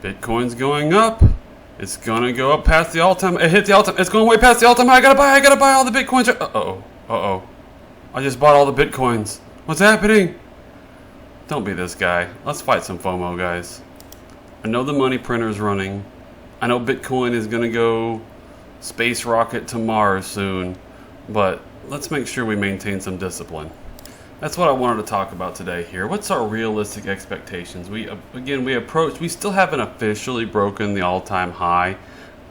Bitcoin's going up. It's gonna go up past the all-time. It hit the all-time. It's going way past the all-time high. I gotta buy all the Bitcoins. Uh-oh. I just bought all the Bitcoins. What's happening? Don't be this guy. Let's fight some FOMO, guys. I know the money printer's running. I know Bitcoin is gonna go space rocket to Mars soon. But let's make sure we maintain some discipline. That's what I wanted to talk about today here. What's our realistic expectations? We still haven't officially broken the all-time high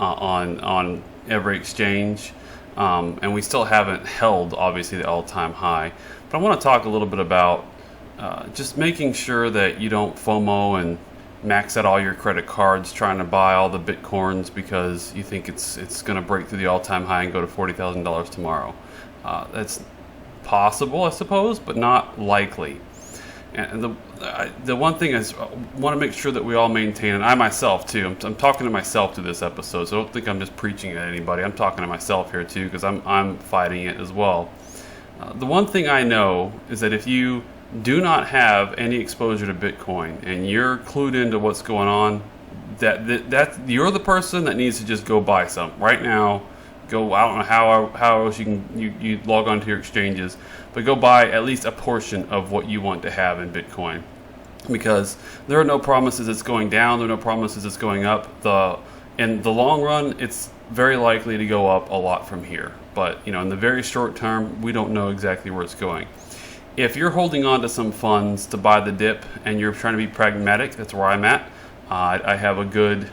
on every exchange, and we still haven't held, obviously, the all-time high. But I want to talk a little bit about just making sure that you don't FOMO and max out all your credit cards trying to buy all the Bitcoins because you think it's going to break through the all-time high and go to $40,000 tomorrow. That's possible, I suppose, but not likely. And the one thing is, I want to make sure that we all maintain, and I myself too, I'm talking to myself through this episode, so don't think I'm just preaching at anybody. I'm talking to myself here too, because I'm fighting it as well. The one thing I know is that if you do not have any exposure to Bitcoin and you're clued into what's going on, that you're the person that needs to just go buy some right now. Go, I don't know how else you log on to your exchanges, but go buy at least a portion of what you want to have in Bitcoin, because there are no promises it's going down, there are no promises it's going up. In the long run, it's very likely to go up a lot from here, but in the very short term, we don't know exactly where it's going. If you're holding on to some funds to buy the dip and you're trying to be pragmatic, that's where I'm at. I have a good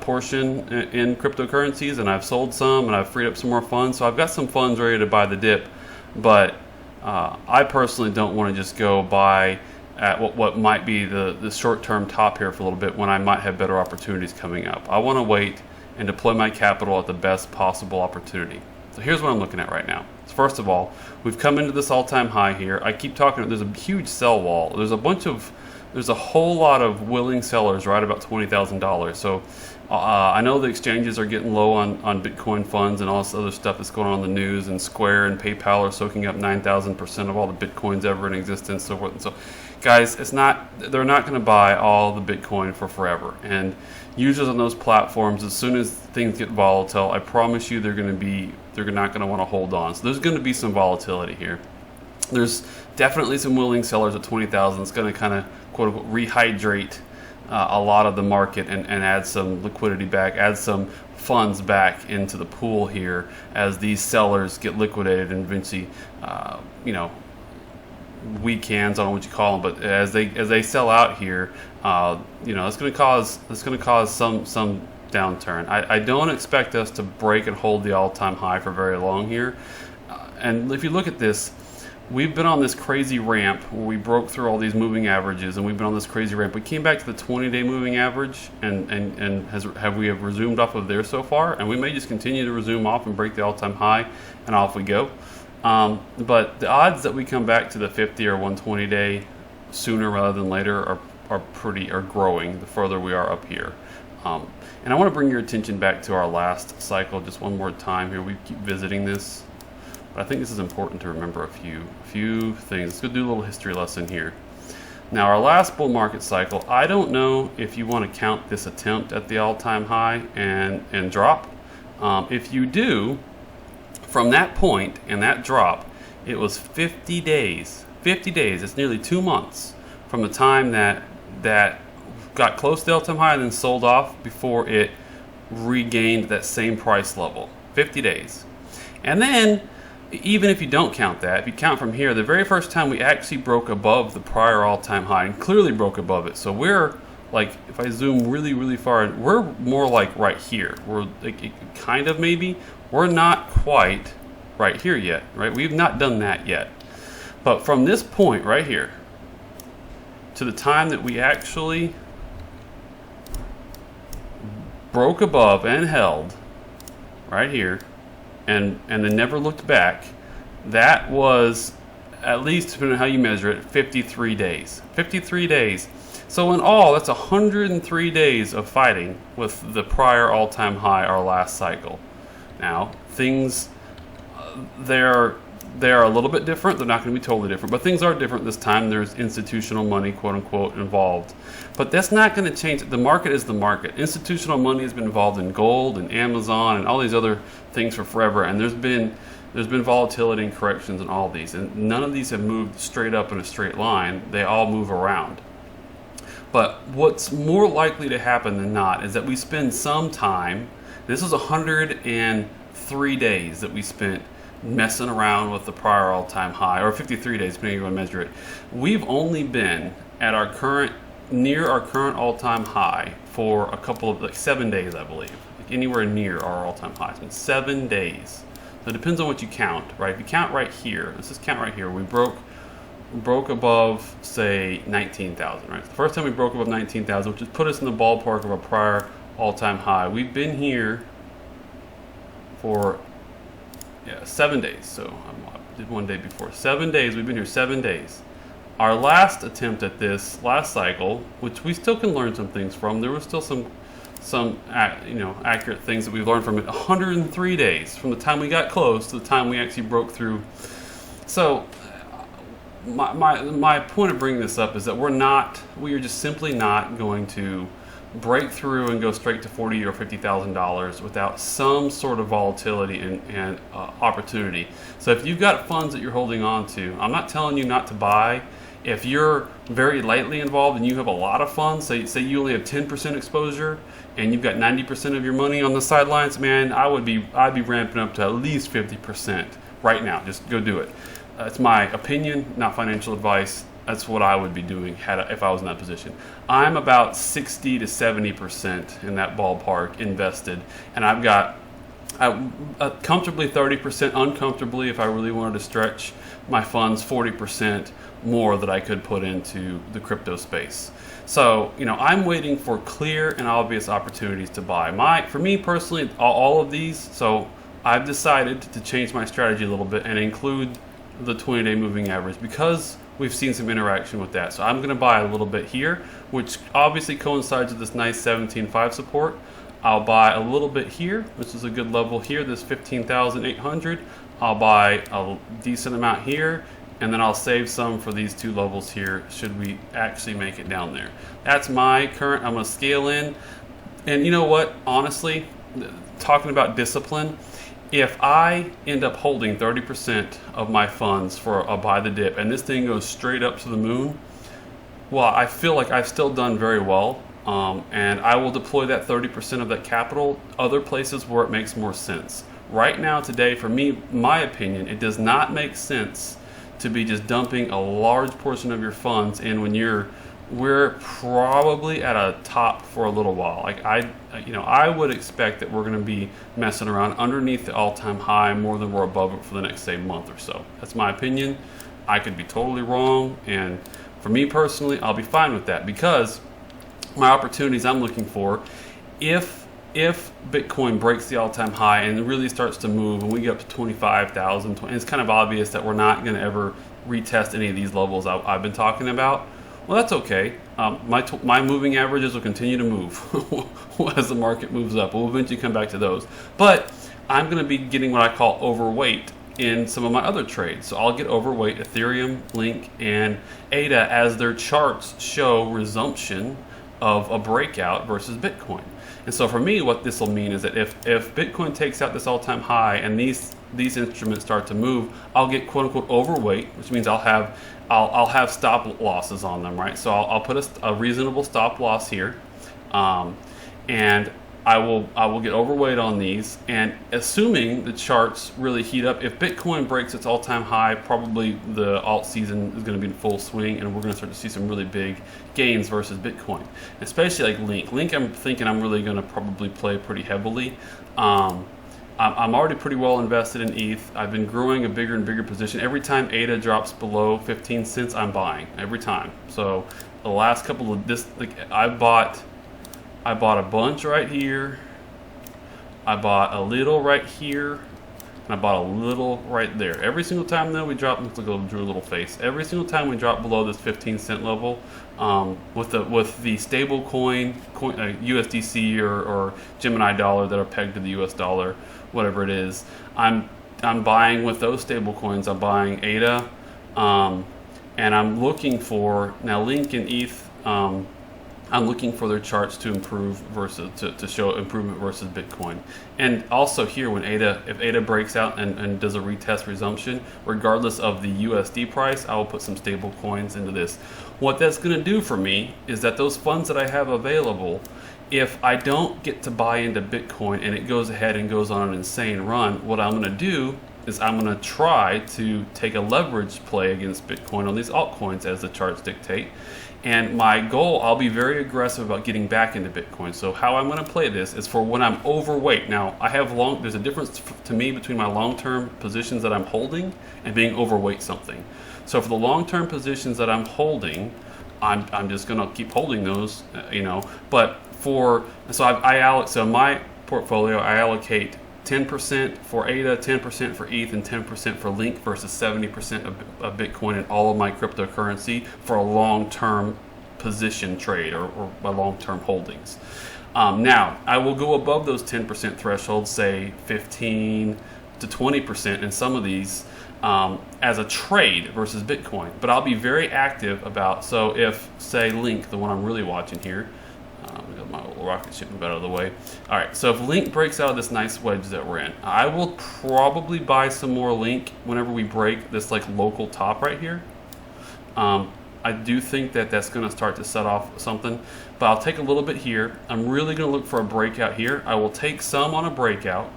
portion in cryptocurrencies, and I've sold some and I've freed up some more funds, so I've got some funds ready to buy the dip. But I personally don't want to just go buy at what might be the short-term top here for a little bit when I might have better opportunities coming up. I want to wait and deploy my capital at the best possible opportunity. So here's what I'm looking at right now. So first of all, we've come into this all-time high here. I keep talking, there's a huge sell wall. There's a whole lot of willing sellers right about $20,000. So I know the exchanges are getting low on Bitcoin funds and all this other stuff that's going on in the news, and Square and PayPal are soaking up 9,000% of all the Bitcoins ever in existence, so forth and so. Guys, they're not going to buy all the Bitcoin for forever. And users on those platforms, as soon as things get volatile, I promise you they're not going to want to hold on. So there's going to be some volatility here. There's definitely some willing sellers at 20,000. It's going to kind of quote unquote rehydrate a lot of the market and add some liquidity back, add some funds back into the pool here as these sellers get liquidated and eventually, weak hands, I don't know what you call them, but as they sell out here, it's going to cause some downturn. I don't expect us to break and hold the all-time high for very long here. And if you look at this, we've been on this crazy ramp where we broke through all these moving averages, and we've been on this crazy ramp. We came back to the 20-day moving average, and have resumed off of there so far, and we may just continue to resume off and break the all-time high, and off we go. But the odds that we come back to the 50 or 120-day sooner rather than later are growing the further we are up here. And I want to bring your attention back to our last cycle just one more time here. We keep visiting this. I think this is important to remember a few things. Let's go do a little history lesson here. Now, our last bull market cycle, I don't know if you want to count this attempt at the all-time high and drop. If you do, from that point and that drop, it was 50 days. 50 days, it's nearly 2 months from the time that got close to the all-time high and then sold off before it regained that same price level. 50 days. And then, even if you don't count that, if you count from here, the very first time we actually broke above the prior all-time high and clearly broke above it. So we're like, if I zoom really, really far, we're more like right here. We're like, kind of maybe. We're not quite right here yet, right? We've not done that yet. But from this point right here to the time that we actually broke above and held right here, and then never looked back, that was, at least depending on how you measure it, 53 days. 53 days. So in all, that's 103 days of fighting with the prior all-time high, our last cycle. Now, things, they're They are a little bit different. They're not going to be totally different, but things are different this time. There's institutional money, quote unquote, involved. But that's not going to change. The market is the market. Institutional money has been involved in gold and Amazon and all these other things for forever. And there's been volatility and corrections in all these. And none of these have moved straight up in a straight line. They all move around. But what's more likely to happen than not is that we spend some time. This is 103 days that we spent messing around with the prior all-time high, or 53 days, depending on how you want to measure it. We've only been at near our current all-time high for a couple of, 7 days, I believe. Anywhere near our all-time high. It's been 7 days. So it depends on what you count, right? If you count right here, let's just count right here. We broke above, say, 19,000, right? The first time we broke above 19,000, which has put us in the ballpark of our prior all-time high. We've been here for 7 days. So I did 1 day before. 7 days. We've been here 7 days. Our last attempt at this last cycle, which we still can learn some things from. There was still some accurate things that we've learned from it. 103 days from the time we got close to the time we actually broke through. So my point of bringing this up is that we are just simply not going to break through and go straight to $40,000 or $50,000 without some sort of volatility and opportunity. So if you've got funds that you're holding on to, I'm not telling you not to buy. If you're very lightly involved and you have a lot of funds, say you only have 10% exposure and you've got 90% of your money on the sidelines, man, I'd be ramping up to at least 50% right now. Just go do it. It's my opinion, not financial advice. That's what I would be doing if I was in that position. I'm about 60 to 70% in that ballpark invested, and I've got comfortably 30%, uncomfortably, if I really wanted to stretch my funds, 40% more that I could put into the crypto space. So, I'm waiting for clear and obvious opportunities to buy. For me personally, all of these, so I've decided to change my strategy a little bit and include the 20-day moving average because we've seen some interaction with that. So I'm going to buy a little bit here, which obviously coincides with this nice 17.5 support. I'll buy a little bit here, which is a good level here, this 15,800. I'll buy a decent amount here, and then I'll save some for these two levels here should we actually make it down there. That's my current. I'm going to scale in. And you know what? Honestly, talking about discipline, if I end up holding 30% of my funds for a buy the dip and this thing goes straight up to the moon, well, I feel like I've still done very well, and I will deploy that 30% of that capital other places where it makes more sense. Right now, today, for me, my opinion, it does not make sense to be just dumping a large portion of your funds in when we're probably at a top for a little while. Like I would expect that we're going to be messing around underneath the all-time high more than we're above it for the next, say, month or so. That's my opinion. I could be totally wrong, and for me personally, I'll be fine with that because my opportunities I'm looking for, if Bitcoin breaks the all-time high and really starts to move and we get up to 25,000, it's kind of obvious that we're not going to ever retest any of these levels I've been talking about. Well, that's okay. My moving averages will continue to move as the market moves up. We'll eventually come back to those. But I'm going to be getting what I call overweight in some of my other trades. So I'll get overweight Ethereum, Link, and ADA as their charts show resumption of a breakout versus Bitcoin. And so for me, what this will mean is that if Bitcoin takes out this all-time high and these instruments start to move, I'll get quote-unquote overweight, which means I'll have stop losses on them, right? So I'll put a reasonable stop loss here, and I will get overweight on these. And assuming the charts really heat up, if Bitcoin breaks its all-time high, probably the alt season is going to be in full swing, and we're going to start to see some really big gains versus Bitcoin, especially like Link. Link, I'm thinking I'm really going to probably play pretty heavily. I'm already pretty well invested in ETH. I've been growing a bigger and bigger position. Every time ADA drops below 15 cents, I'm buying every time. So the last couple of I bought a bunch right here. I bought a little right here, and I bought a little right there. Every single time though we drop, let's look at Drew a little face. Every single time we drop below this 15 cent level, with the stable coin USDC or Gemini dollar that are pegged to the US dollar, whatever it is, I'm I'm buying with those stable coins. I'm buying ADA, and I'm looking for now Link and ETH. I'm looking for their charts to improve versus to show improvement versus Bitcoin. And also here, when if ADA breaks out and does a retest resumption, regardless of the USD price, I will put some stable coins into this. What that's going to do for me is that those funds that I have available, if I don't get to buy into Bitcoin and it goes ahead and goes on an insane run, what I'm going to do is I'm going to try to take a leverage play against Bitcoin on these altcoins as the charts dictate. And my goal, I'll be very aggressive about getting back into Bitcoin. So how I'm going to play this is for when I'm overweight. Now, there's a difference to me between my long-term positions that I'm holding and being overweight something. So for the long-term positions that I'm holding, I'm just going to keep holding those, But so my portfolio, I allocate 10% for ADA, 10% for ETH, and 10% for Link versus 70% of Bitcoin and all of my cryptocurrency for a long-term position trade or my long-term holdings. Now, I will go above those 10% thresholds, say 15 to 20% in some of these as a trade versus Bitcoin. But I'll be very active so if, say, Link, the one I'm really watching here, my little rocket ship move out of the way. All right, so if Link breaks out of this nice wedge that we're in, I will probably buy some more Link whenever we break this local top right here. I do think that that's going to start to set off something, but I'll take a little bit here. I'm really going to look for a breakout here. I will take some on a breakout,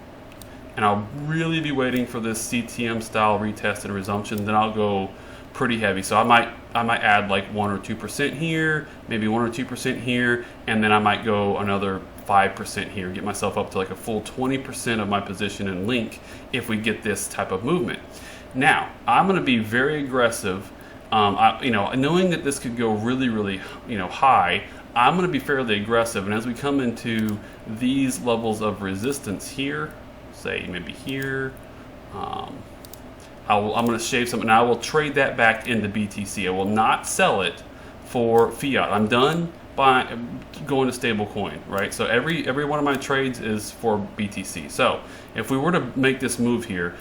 and I'll really be waiting for this CTM style retest and resumption. Then I'll go pretty heavy. So I might add 1 or 2% here, maybe 1 or 2% here, and then I might go another 5% here, get myself up to a full 20% of my position in Link if we get this type of movement. Now, I'm going to be very aggressive, knowing that this could go really, really, high. I'm going to be fairly aggressive, and as we come into these levels of resistance here, say maybe here, I'm going to shave some, and I will trade that back into BTC. I will not sell it for fiat. I'm done by going to stable coin, right? So every one of my trades is for BTC. So if we were to make this move here,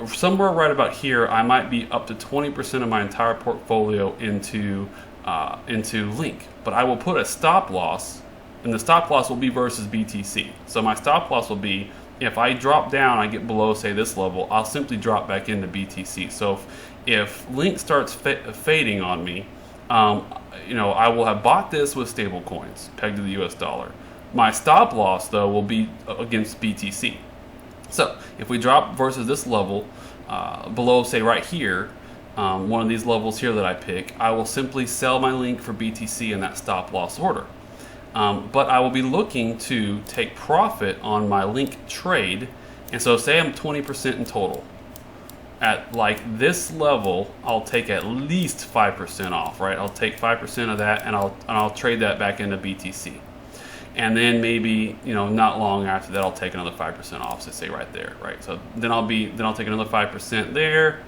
somewhere right about here, I might be up to 20% of my entire portfolio into Link. But I will put a stop loss, and the stop loss will be versus BTC. So my stop loss will be, if I drop down, I get below, say, this level, I'll simply drop back into BTC. So if Link starts fading on me, I will have bought this with stable coins pegged to the US dollar. My stop loss, though, will be against BTC. So if we drop versus this level below, say, right here, one of these levels here that I pick, I will simply sell my Link for BTC in that stop loss order. But I will be looking to take profit on my Link trade. And so say I'm 20% in total. At this level, I'll take at least 5% off, right? I'll take 5% of that and I'll trade that back into BTC. And then maybe, not long after that, I'll take another 5% off, so say right there, right? So then I'll take another 5% there,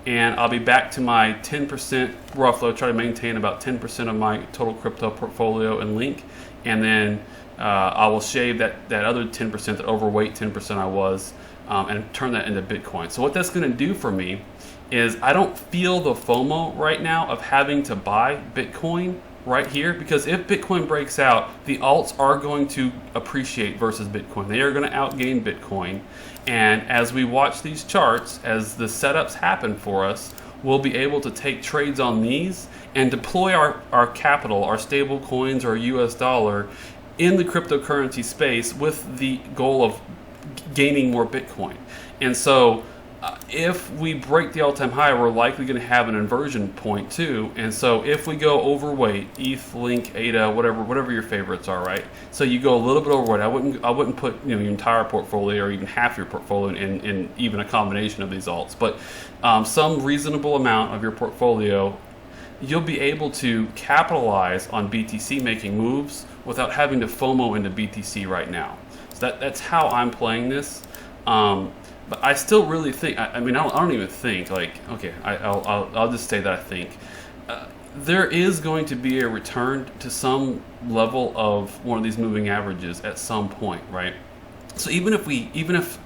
and I'll be back to my 10% roughly. I'll try to maintain about 10% of my total crypto portfolio in Link. And then I will shave that other 10%, that overweight 10% I was, and turn that into Bitcoin. So what that's going to do for me is I don't feel the FOMO right now of having to buy Bitcoin right here, because if Bitcoin breaks out, the alts are going to appreciate versus Bitcoin. They are going to outgain Bitcoin. And as we watch these charts, as the setups happen for us, we'll be able to take trades on these and deploy our capital, our stable coins, our US dollar in the cryptocurrency space with the goal of gaining more Bitcoin. And so if we break the all-time high, we're likely going to have an inversion point too. And so if we go overweight, ETH, Link, ADA, whatever your favorites are, right? So you go a little bit overweight. I wouldn't put your entire portfolio or even half your portfolio in even a combination of these alts, but some reasonable amount of your portfolio, you'll be able to capitalize on BTC making moves without having to FOMO into BTC right now. So that's how I'm playing this. But I still really think, I don't even think, I'll just say that I think there is going to be a return to some level of one of these moving averages at some point, right? So even if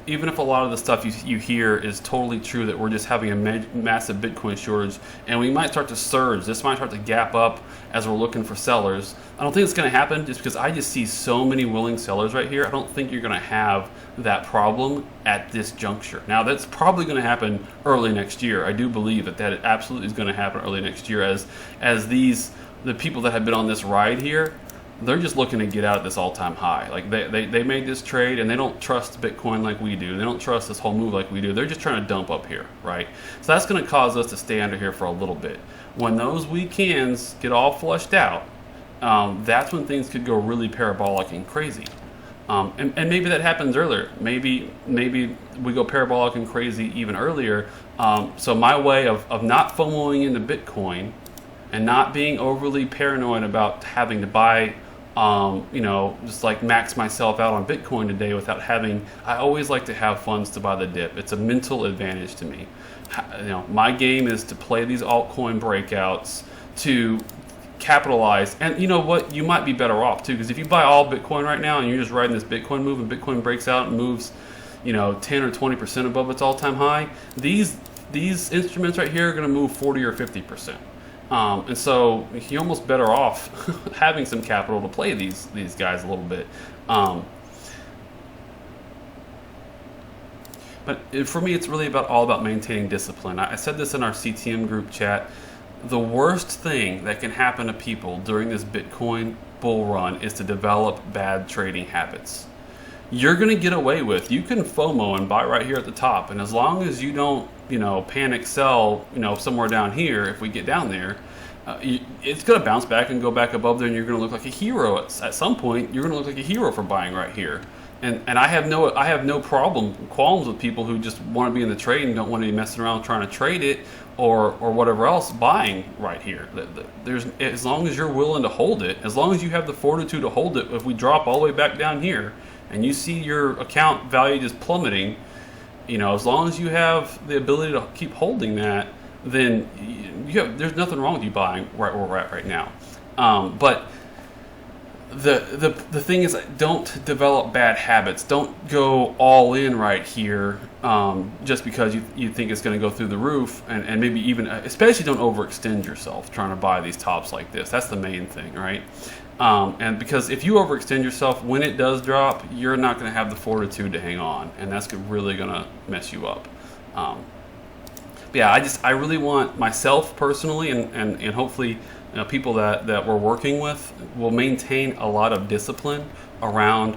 even if a lot of the stuff you hear is totally true, that we're just having a massive Bitcoin shortage, and we might start to surge, this might start to gap up as we're looking for sellers. I don't think it's going to happen, just because I just see so many willing sellers right here. I don't think you're going to have that problem at this juncture. Now, that's probably going to happen early next year. I do believe that it absolutely is going to happen early next year, as the people that have been on this ride here, they're just looking to get out at this all-time high. Like they made this trade, and they don't trust Bitcoin like we do. They don't trust this whole move like we do. They're just trying to dump up here, right? So that's going to cause us to stay under here for a little bit. When those weak hands get all flushed out, that's when things could go really parabolic and crazy. And maybe that happens earlier. Maybe we go parabolic and crazy even earlier. So my way of not FOMOing into Bitcoin and not being overly paranoid about having to buy, just like max myself out on Bitcoin today without having, I always like to have funds to buy the dip. It's a mental advantage to me. My game is to play these altcoin breakouts to capitalize. And you know what? You might be better off too, because if you buy all Bitcoin right now and you're just riding this Bitcoin move, and Bitcoin breaks out and moves, 10 or 20% above its all-time high, these instruments right here are going to move 40 or 50%. And so you're almost better off having some capital to play these guys a little bit. But for me, it's really all about maintaining discipline. I said this in our CTM group chat. The worst thing that can happen to people during this Bitcoin bull run is to develop bad trading habits. You're going to get away with, you can FOMO and buy right here at the top, and as long as you don't, panic sell, somewhere down here, if we get down there, it's going to bounce back and go back above there, and you're going to look like a hero at some point. You're going to look like a hero for buying right here. And I have no qualms with people who just want to be in the trade and don't want to be messing around trying to trade it or whatever else, buying right here. There's, as long as you're willing to hold it, as long as you have the fortitude to hold it, if we drop all the way back down here and you see your account value just plummeting, as long as you have the ability to keep holding that, then there's nothing wrong with you buying right where we're at right now. But the thing is, don't develop bad habits. Don't go all in right here just because you think it's going to go through the roof, and maybe even, especially don't overextend yourself trying to buy these tops like this. That's the main thing, right? And because if you overextend yourself, when it does drop, you're not going to have the fortitude to hang on, and that's really going to mess you up. I really want myself personally, and hopefully people that we're working with will maintain a lot of discipline around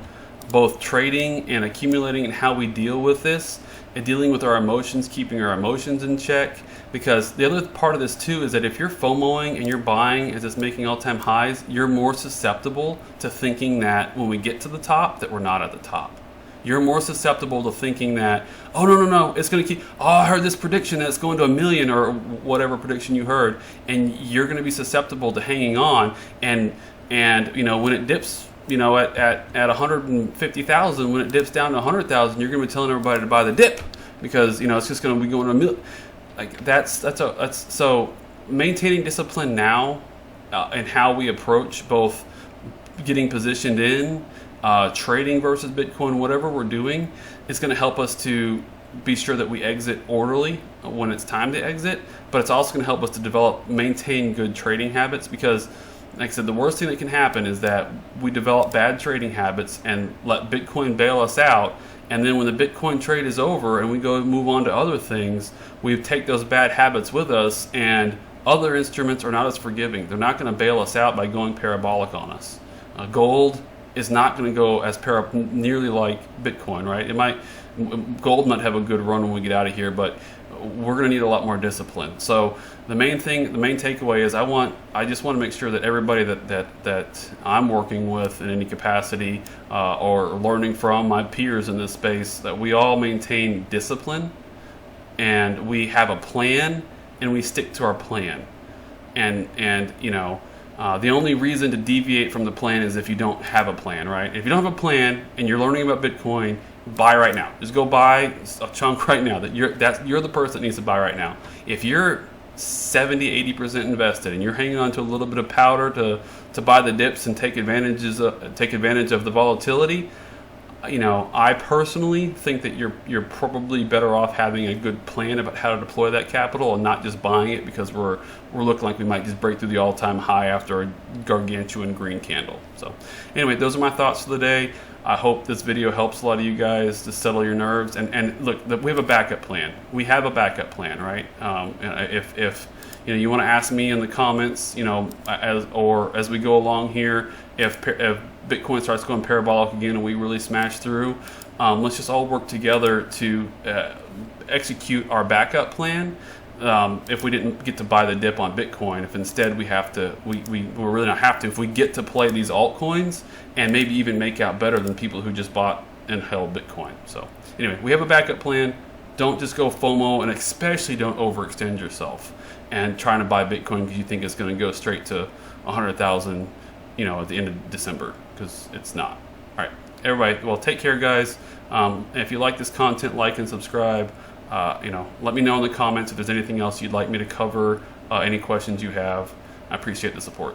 both trading and accumulating and how we deal with this, and dealing with our emotions, keeping our emotions in check. Because the other part of this too is that if you're FOMOing and you're buying as it's making all-time highs, you're more susceptible to thinking that when we get to the top that we're not at the top. You're more susceptible to thinking that, oh, no, it's going to keep, I heard this prediction that it's going to 1 million or whatever prediction you heard, and you're going to be susceptible to hanging on, and when it dips, at 150,000, when it dips down to 100,000, you're going to be telling everybody to buy the dip because, it's just going to be going to 1 million. Like that's so maintaining discipline now and how we approach both getting positioned in, trading versus Bitcoin, whatever we're doing, is going to help us to be sure that we exit orderly when it's time to exit. But it's also going to help us to maintain good trading habits, because, like I said, the worst thing that can happen is that we develop bad trading habits and let Bitcoin bail us out. And then when the Bitcoin trade is over and we go move on to other things, we take those bad habits with us, and other instruments are not as forgiving. They're not going to bail us out by going parabolic on us. Gold is not going to go as nearly like Bitcoin, right? Gold might have a good run when we get out of here, but we're going to need a lot more discipline. So the main takeaway is I just want to make sure that everybody that I'm working with in any capacity or learning from my peers in this space, that we all maintain discipline, and we have a plan, and we stick to our plan. And the only reason to deviate from the plan is if you don't have a plan, right? If you don't have a plan and you're learning about Bitcoin, buy right now. Just go buy a chunk right now. You're the person that needs to buy right now. If you're 70-80% invested and you're hanging on to a little bit of powder to buy the dips and take advantage of the volatility, you know, I personally think that you're probably better off having a good plan about how to deploy that capital and not just buying it because we're looking like we might just break through the all-time high after a gargantuan green candle. So anyway, those are my thoughts for the day. I hope this video helps a lot of you guys to settle your nerves. And look, we have a backup plan. We have a backup plan, right? If you know, you want to ask me in the comments, you know, as we go along here, if Bitcoin starts going parabolic again and we really smash through, let's just all work together to execute our backup plan. If we didn't get to buy the dip on Bitcoin, if instead we have to, we really not have to, if we get to play these altcoins and maybe even make out better than people who just bought and held Bitcoin. So anyway, we have a backup plan. Don't just go FOMO, and especially don't overextend yourself and trying to buy Bitcoin because you think it's going to go straight to 100,000, you know, at the end of December, because it's not. All right, everybody, well, take care, guys. If you like this content, like and subscribe. You know, let me know in the comments if there's anything else you'd like me to cover, any questions you have. I appreciate the support.